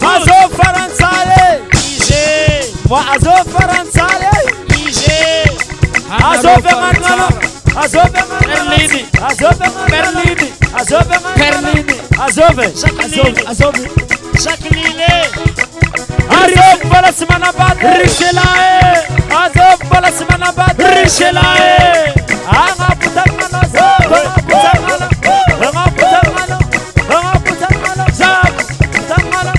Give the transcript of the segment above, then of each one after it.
عزوف فرنساوي عزوف فرنساوي عزوف مانغالو عزوف برليني عزوف برليني عزوف برليني عزوف عزوف شكليلي عزوف بلس منابات ريشلاي عزوف بلس منابات ريشلاي انا بتمنى عزوف بتمنى انا بتمنى انا بتمنى زاب بتمنى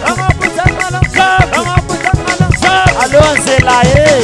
انا بتمنى زاب انا بتمنى زاب الو انزلاي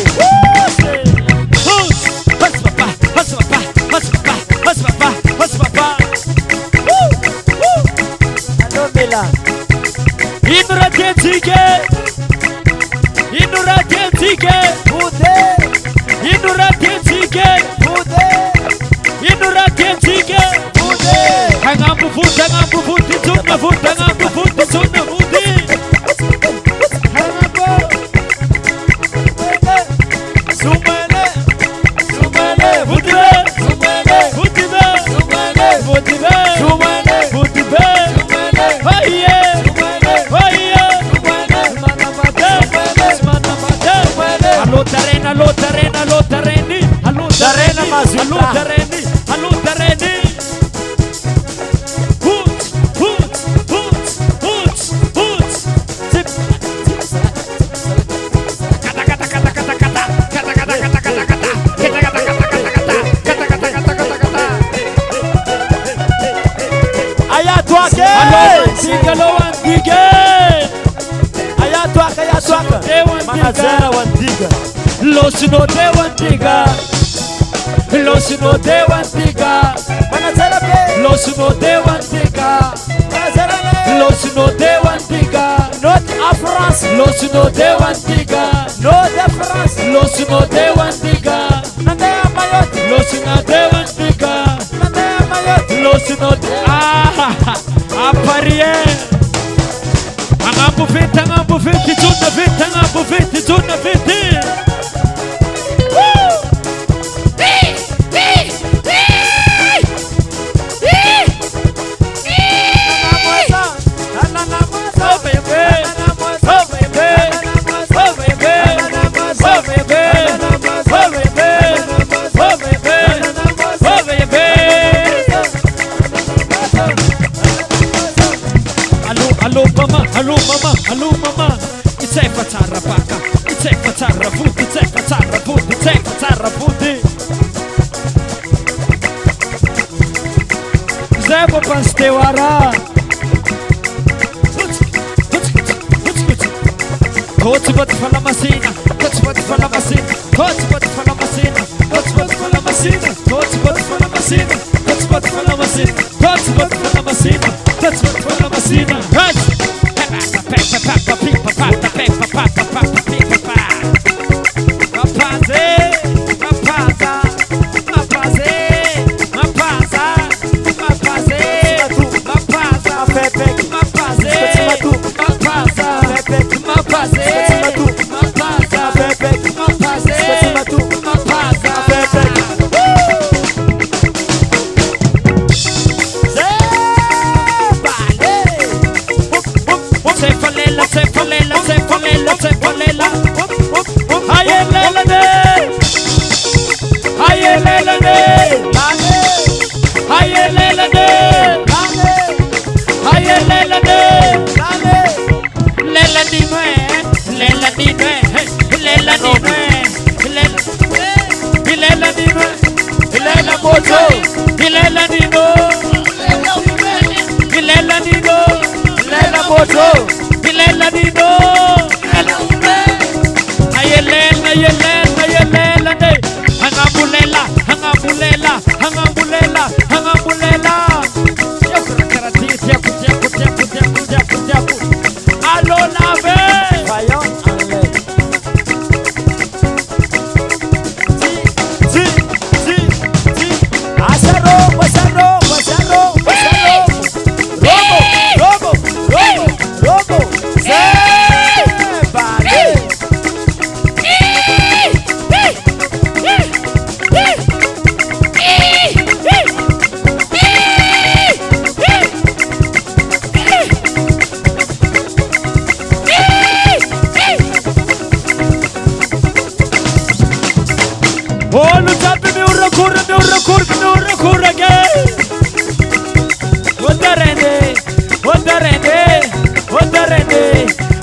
Losino de wantiga, losino de wantiga, losino de wantiga, losino de wantiga, not a France, losino de wantiga, no de France, losino de wantiga, nandaya mayot, losino de wantiga, nandaya mayot, losino de aparie. Angambu fiti, tuna fiti, angambu fiti, tuna fiti. Hello mama, it's a fatara baka, it's a fatara food, it's a fatara food, it's a fatara food. Zebo panstewara. Coach but for la masina, coach but for la masina, coach but for la masina, coach but for la masina, coach but for la masina, coach but for la masina, coach but for la masina, coach but for la masina.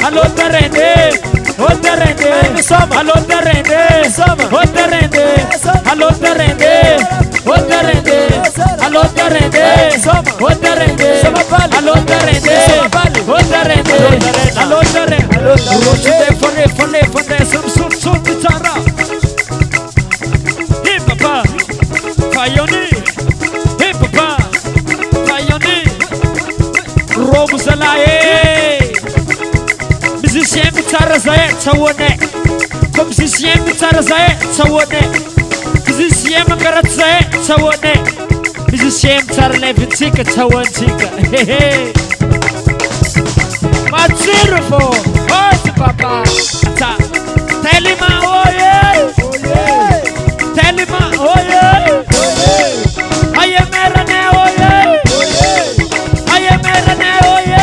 allonderende, allonderende, allonderende, allonderende, allonderende, allonderende, allonderende, allonderende, allonderende, rochide fone, some tara. Hey papa, Fayoni, hey papa, Fayoni, Robusalaye. Musicien bitara zae tawone, musicien bitara zae tawone, musicien makarat zae tawone, musicien bitara levitika tawantika. Hey, Matsirfo, oh papa, ta, Telima, oh yeah, Telima, oh yeah, I am Erane, oh yeah, I am Erane, oh yeah.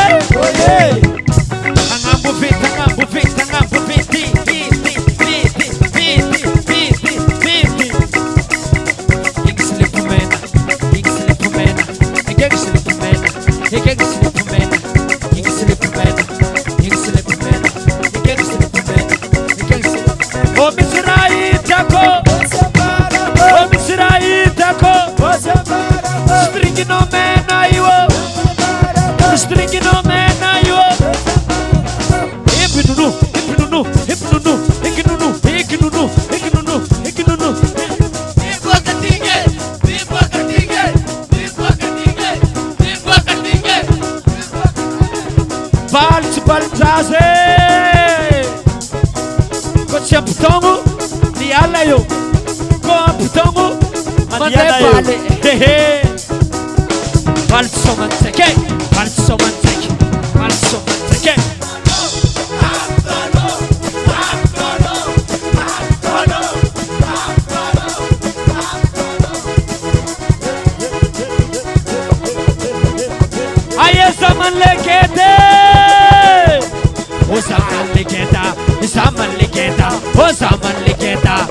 Baltaze Kocha putongo ni ala yo Ko putongo mande vale hehe Balso manteke Balso manteke Balso manteke Aye zaman lekete O zaman ligeta,